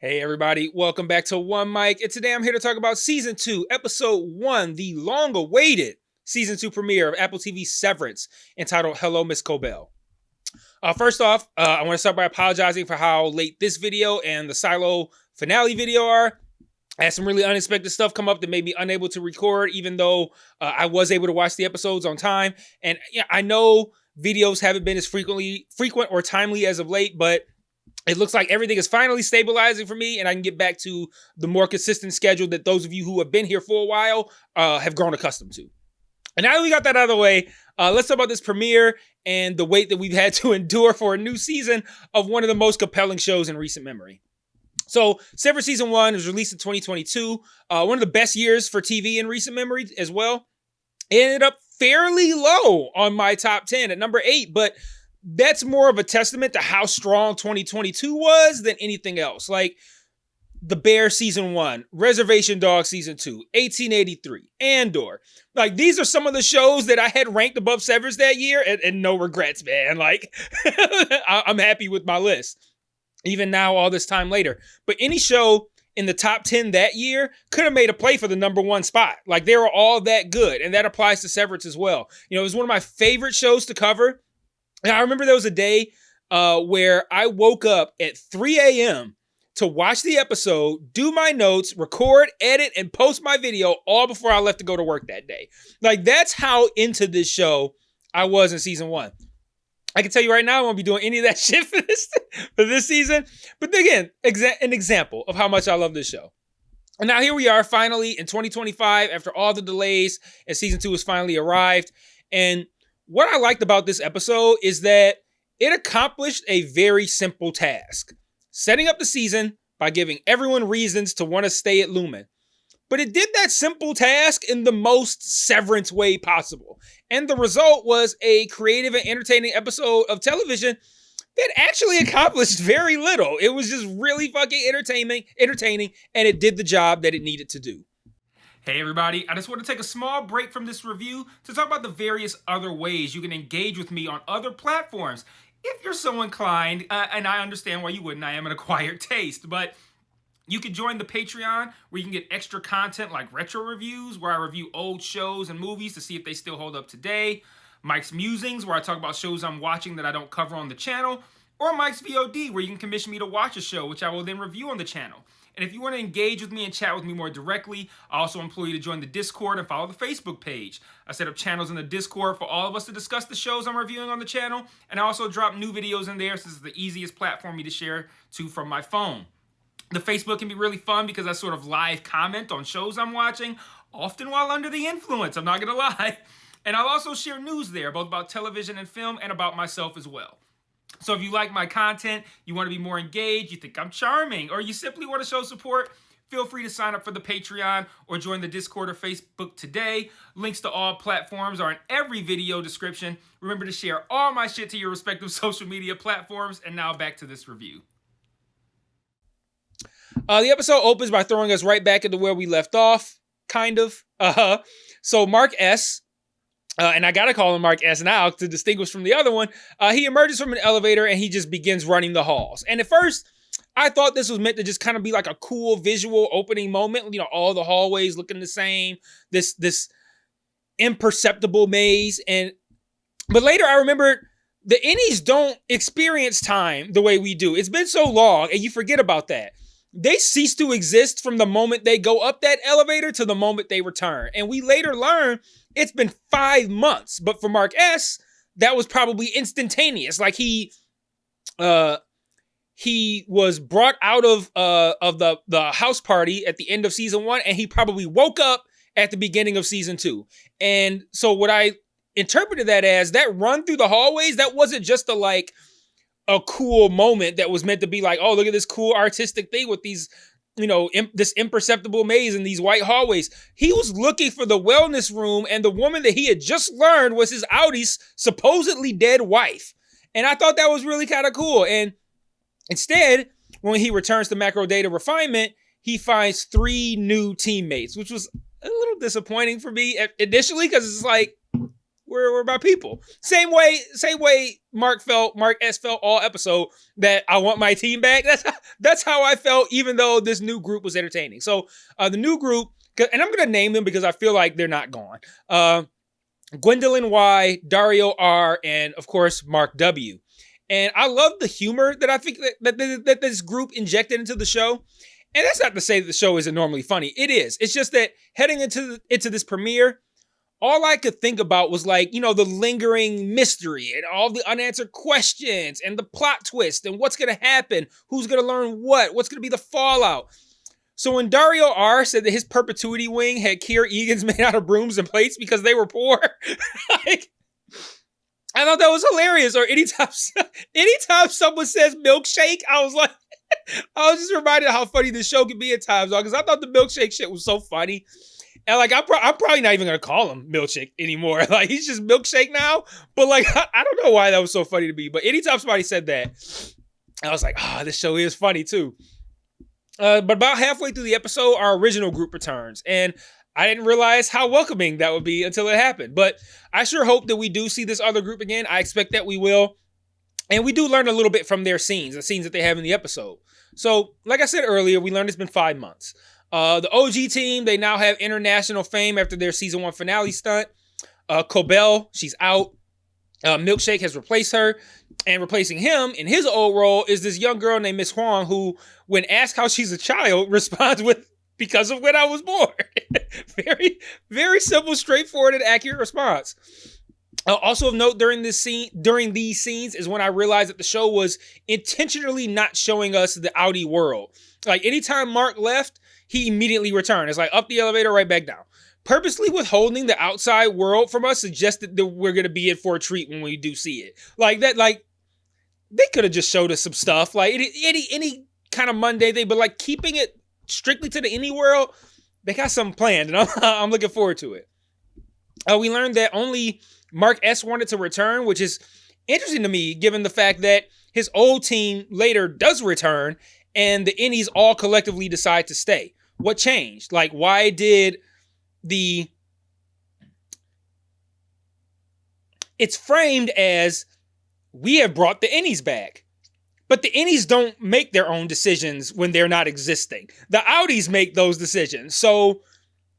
Hey everybody, welcome back to One Mic, and today I'm here to talk about Season 2, Episode 1, the long-awaited Season 2 premiere of Apple TV's Severance, entitled Hello, Miss Cobel. First off, I want to start by apologizing for how late this video and the Silo finale video are. I had some really unexpected stuff come up that made me unable to record, even though I was able to watch the episodes on time. And yeah, I know videos haven't been as frequent or timely as of late, but it looks like everything is finally stabilizing for me, and I can get back to the more consistent schedule that those of you who have been here for a while have grown accustomed to. And now that we got that out of the way, let's talk about this premiere and the wait that we've had to endure for a new season of one of the most compelling shows in recent memory. So, Severance Season 1 was released in 2022, one of the best years for TV in recent memory as well. It ended up fairly low on my top 10 at number 8, but that's more of a testament to how strong 2022 was than anything else. Like The Bear Season 1, Reservation Dogs Season 2, 1883, Andor. Like, these are some of the shows that I had ranked above Severance that year, and no regrets, man. Like, I'm happy with my list, even now all this time later. But any show in the top 10 that year could have made a play for the number 1 spot. Like, they were all that good, and that applies to Severance as well. You know, it was one of my favorite shows to cover. And I remember there was a day where I woke up at 3 a.m. to watch the episode, do my notes, record, edit, and post my video all before I left to go to work that day. Like, that's how into this show I was in Season 1. I can tell you right now, I won't be doing any of that shit for this season. But again, an example of how much I love this show. And now here we are finally in 2025 after all the delays, and Season 2 has finally arrived. And what I liked about this episode is that it accomplished a very simple task, setting up the season by giving everyone reasons to want to stay at Lumen. But it did that simple task in the most Severance way possible. And the result was a creative and entertaining episode of television that actually accomplished very little. It was just really fucking entertaining, and it did the job that it needed to do. Hey everybody, I just want to take a small break from this review to talk about the various other ways you can engage with me on other platforms. If you're so inclined, and I understand why you wouldn't, I am an acquired taste, but you can join the Patreon where you can get extra content like retro reviews, where I review old shows and movies to see if they still hold up today, Mike's Musings, where I talk about shows I'm watching that I don't cover on the channel, or Mike's VOD, where you can commission me to watch a show, which I will then review on the channel. And if you want to engage with me and chat with me more directly, I also implore you to join the Discord and follow the Facebook page. I set up channels in the Discord for all of us to discuss the shows I'm reviewing on the channel, and I also drop new videos in there since it's the easiest platform for me to share to from my phone. The Facebook can be really fun because I sort of live comment on shows I'm watching, often while under the influence, I'm not going to lie. And I'll also share news there, both about television and film, and about myself as well. So if you like my content, you want to be more engaged, you think I'm charming, or you simply want to show support, feel free to sign up for the Patreon or join the Discord or Facebook today. Links to all platforms are in every video description. Remember to share all my shit to your respective social media platforms. And now back to this review. The episode opens by throwing us right back into where we left off, kind of. So Mark S., and I gotta call him Mark S. now to distinguish from the other one, he emerges from an elevator and he just begins running the halls. And at first, I thought this was meant to just kind of be like a cool visual opening moment. You know, all the hallways looking the same, this imperceptible maze. But later I remembered the innies don't experience time the way we do. It's been so long and you forget about that. They cease to exist from the moment they go up that elevator to the moment they return. And we later learn it's been 5 months. But for Mark S., that was probably instantaneous. Like he was brought out of the house party at the end of Season 1, and he probably woke up at the beginning of Season 2. And so what I interpreted that as, that run through the hallways, that wasn't just a cool moment that was meant to be like, oh, look at this cool artistic thing with these, you know, this imperceptible maze in these white hallways. He was looking for the wellness room, and the woman that he had just learned was his Audi's supposedly dead wife. And I thought that was really kind of cool. And instead, when he returns to macro data refinement, he finds 3 new teammates, which was a little disappointing for me initially, because it's like, we're my people. Same way Mark S felt all episode that I want my team back. That's how I felt, even though this new group was entertaining. So the new group, and I'm gonna name them because I feel like they're not gone. Gwendolyn Y, Dario R, and of course Mark W. And I love the humor that I think that this group injected into the show. And that's not to say that the show isn't normally funny. It is. It's just that heading into this premiere, all I could think about was like, the lingering mystery and all the unanswered questions and the plot twist and what's going to happen, who's going to learn what's going to be the fallout. So when Dario R said that his perpetuity wing had Kier Egan's made out of brooms and plates because they were poor, like, I thought that was hilarious. Or anytime someone says milkshake, I was just reminded of how funny this show can be at times, because I thought the milkshake shit was so funny. And like, I'm probably not even gonna call him milkshake anymore. Like, he's just milkshake now. But like, I don't know why that was so funny to me. But anytime somebody said that, I was like, this show is funny too. But about halfway through the episode, our original group returns, and I didn't realize how welcoming that would be until it happened. But I sure hope that we do see this other group again. I expect that we will. And we do learn a little bit from their scenes, the scenes that they have in the episode. So, like I said earlier, we learned it's been 5 months. The OG team, they now have international fame after their season 1 finale stunt. Cobel, she's out. Milkshake has replaced her. And replacing him in his old role is this young girl named Miss Huang, who, when asked how she's a child, responds with, because of when I was born. Very, very simple, straightforward, and accurate response. Also of note during these scenes is when I realized that the show was intentionally not showing us the outie world. Like, anytime Mark left, he immediately returned. It's like up the elevator, right back down. Purposely withholding the outside world from us suggested that we're going to be in for a treat when we do see it. Like that, like, they could have just showed us some stuff, like any kind of Monday thing, but like keeping it strictly to the indie world, they got something planned, and I'm looking forward to it. We learned that only Mark S wanted to return, which is interesting to me, given the fact that his old team later does return, and the innies all collectively decide to stay. What changed? Like, why did it's framed as we have brought the innies back. But the innies don't make their own decisions when they're not existing. The outies make those decisions. So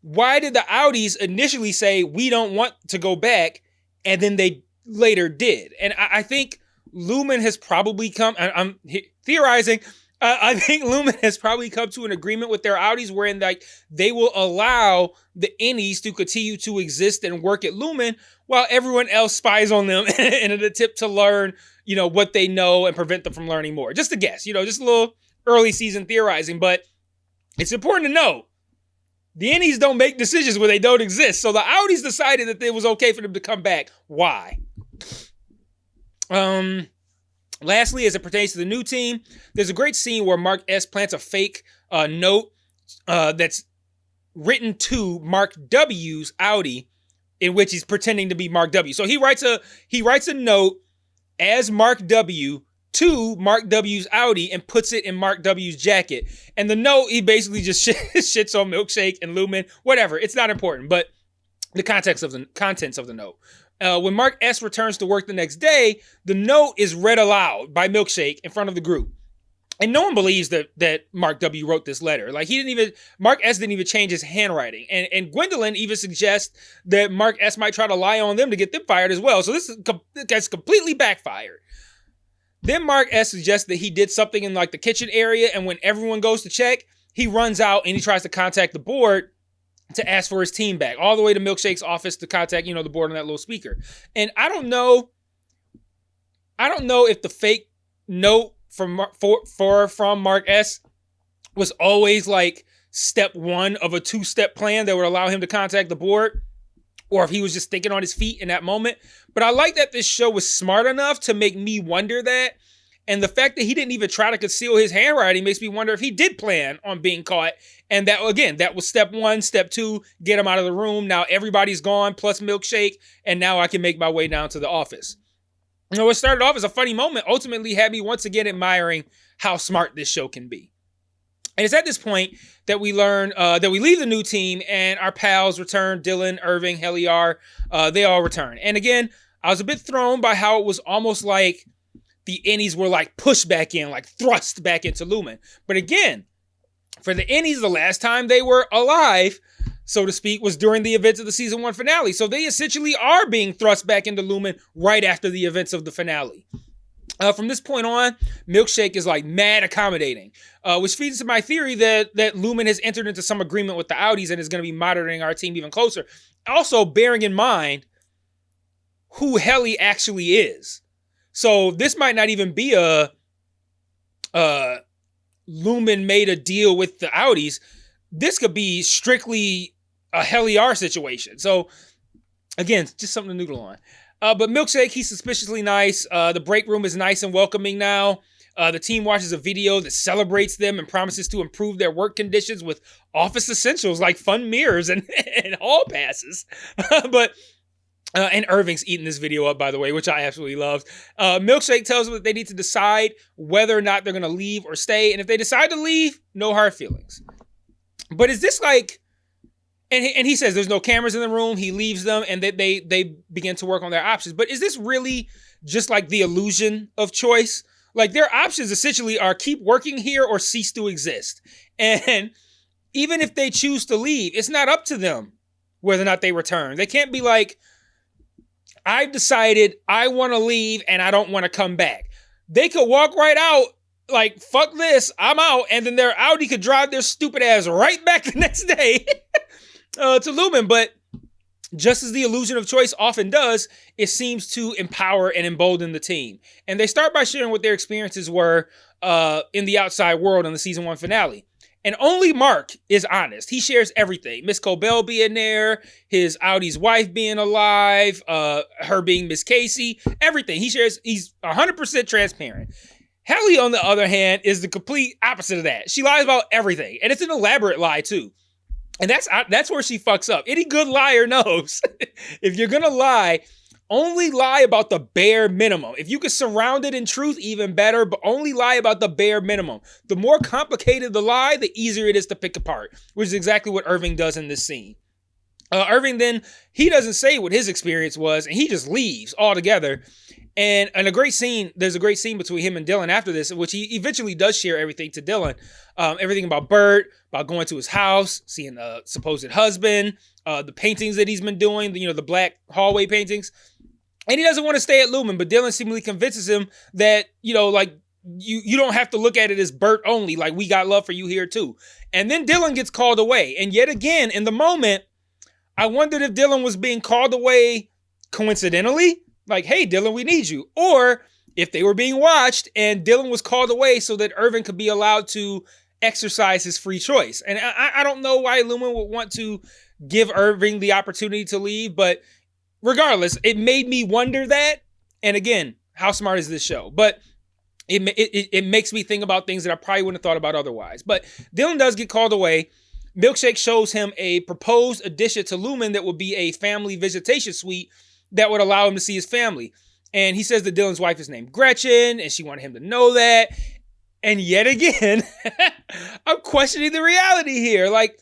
why did the outies initially say we don't want to go back, and then they later did? And I think Lumen has probably I'm theorizing, I think Lumen has probably come to an agreement with their outies wherein like they will allow the innies to continue to exist and work at Lumen while everyone else spies on them in an attempt to learn, what they know and prevent them from learning more. Just a guess, just a little early season theorizing, but it's important to know the innies don't make decisions where they don't exist. So the outies decided that it was okay for them to come back. Why? Lastly, as it pertains to the new team, there's a great scene where Mark S plants a fake note that's written to Mark W's outie, in which he's pretending to be Mark W. So he writes a note as Mark W to Mark W's outie and puts it in Mark W's jacket. And the note, he basically just shits on Milkshake and Lumen, whatever. It's not important, but the contents of the note. When Mark S returns to work the next day, the note is read aloud by Milkshake in front of the group. And no one believes that Mark W wrote this letter. Like, Mark S didn't even change his handwriting. And Gwendolyn even suggests that Mark S might try to lie on them to get them fired as well. So this gets completely backfired. Then Mark S suggests that he did something in like the kitchen area, and when everyone goes to check, he runs out and he tries to contact the board to ask for his team back, all the way to Milkshake's office to contact, the board on that little speaker. And I don't know if the fake note from Mark S was always like step 1 of a 2-step plan that would allow him to contact the board, or if he was just thinking on his feet in that moment. But I like that this show was smart enough to make me wonder that. And the fact that he didn't even try to conceal his handwriting makes me wonder if he did plan on being caught. And that, again, that was step 1. Step 2, get him out of the room. Now everybody's gone, plus Milkshake. And now I can make my way down to the office. What started off as a funny moment ultimately had me once again admiring how smart this show can be. And it's at this point that we learn that we leave the new team and our pals return. Dylan, Irving, Heliar, they all return. And again, I was a bit thrown by how it was almost like the innies were like pushed back in, like thrust back into Lumen. But again, for the innies, the last time they were alive, so to speak, was during the events of the season 1 finale. So they essentially are being thrust back into Lumen right after the events of the finale. From this point on, Milkshake is like mad accommodating, which feeds into my theory that Lumen has entered into some agreement with the Audis and is going to be monitoring our team even closer. Also, bearing in mind who Heli actually is. So this might not even be a Lumen made a deal with the Audis. This could be strictly a Heliar situation. So again, just something to noodle on. But Milkshake, he's suspiciously nice. The break room is nice and welcoming now. The team watches a video that celebrates them and promises to improve their work conditions with office essentials like fun mirrors and hall passes. And Irving's eating this video up, by the way, which I absolutely loved. Milkshake tells them that they need to decide whether or not they're going to leave or stay. And if they decide to leave, no hard feelings. But is this like... And he says there's no cameras in the room. He leaves them and they begin to work on their options. But is this really just like the illusion of choice? Like their options essentially are keep working here or cease to exist. And even if they choose to leave, it's not up to them whether or not they return. They can't be like, I've decided I want to leave and I don't want to come back. They could walk right out like, fuck this, I'm out. And then their Audi could drive their stupid ass right back the next day. To Lumen, but just as the illusion of choice often does, it seems to empower and embolden the team. And they start by sharing what their experiences were in the outside world in the season 1 finale. And only Mark is honest. He shares everything. Miss Cobel being there, his Audi's wife being alive, her being Miss Casey, everything. He shares, he's 100% transparent. Heli, on the other hand, is the complete opposite of that. She lies about everything. And it's an elaborate lie, too. And that's where she fucks up. Any good liar knows if you're going to lie, only lie about the bare minimum. If you could surround it in truth, even better, but only lie about the bare minimum. The more complicated the lie, the easier it is to pick apart, which is exactly what Irving does in this scene. Irving then, he doesn't say what his experience was, and he just leaves altogether. And a great scene, there's a great scene between him and Dylan after this, in which he eventually does share everything to Dylan. Everything about Bert, about going to his house, seeing the supposed husband, the paintings that he's been doing, the black hallway paintings. And he doesn't want to stay at Lumen, but Dylan seemingly convinces him that, you don't have to look at it as Bert only, like we got love for you here too. And then Dylan gets called away. And yet again, in the moment, I wondered if Dylan was being called away coincidentally. Like, hey, Dylan, we need you. Or if they were being watched and Dylan was called away so that Irving could be allowed to exercise his free choice. And I don't know why Lumen would want to give Irving the opportunity to leave, but regardless, it made me wonder that. And again, how smart is this show? But it makes me think about things that I probably wouldn't have thought about otherwise. But Dylan does get called away. Milkshake shows him a proposed addition to Lumen that would be a family visitation suite that would allow him to see his family. And he says that Dylan's wife is named Gretchen, and she wanted him to know that. And yet again, I'm questioning the reality here. Like,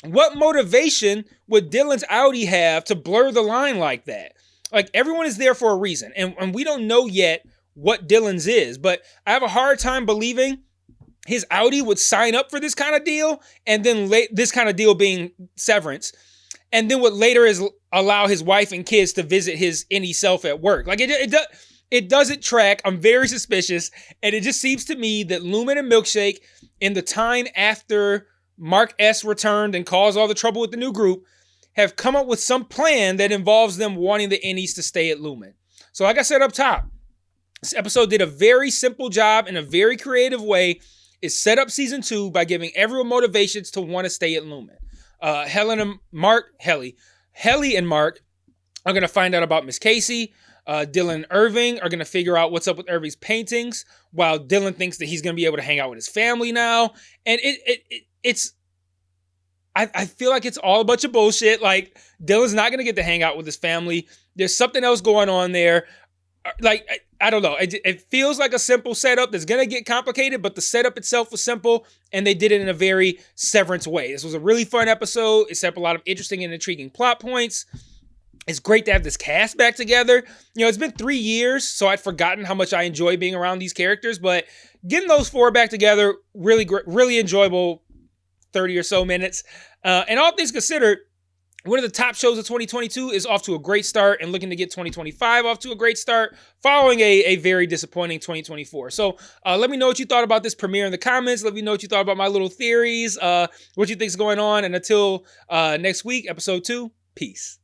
what motivation would Dylan's Audi have to blur the line like that? Like, everyone is there for a reason. And we don't know yet what Dylan's is. But I have a hard time believing his Audi would sign up for this kind of deal. And then this kind of deal being Severance. And then what later is allow his wife and kids to visit his innie self at work. Like, it doesn't track. I'm very suspicious. And it just seems to me that Lumen and Milkshake, in the time after Mark S returned and caused all the trouble with the new group, have come up with some plan that involves them wanting the innies to stay at Lumen. So like I said up top, this episode did a very simple job in a very creative way. It set up season 2 by giving everyone motivations to want to stay at Lumen. Heli and Mark are going to find out about Miss Casey. Dylan and Irving are going to figure out what's up with Irving's paintings, while Dylan thinks that he's going to be able to hang out with his family now. And I feel like it's all a bunch of bullshit. Like, Dylan's not going to get to hang out with his family. There's something else going on there. like, I don't know. It feels like a simple setup that's going to get complicated, but the setup itself was simple, and they did it in a very Severance way. This was a really fun episode. It set up a lot of interesting and intriguing plot points. It's great to have this cast back together. You know, it's been 3 years, so I'd forgotten how much I enjoy being around these characters, but getting those 4 back together, really great, really enjoyable 30 or so minutes. And all things considered, one of the top shows of 2022 is off to a great start and looking to get 2025 off to a great start following a very disappointing 2024. So let me know what you thought about this premiere in the comments. Let me know what you thought about my little theories, what you think is going on. And until next week, episode 2, peace.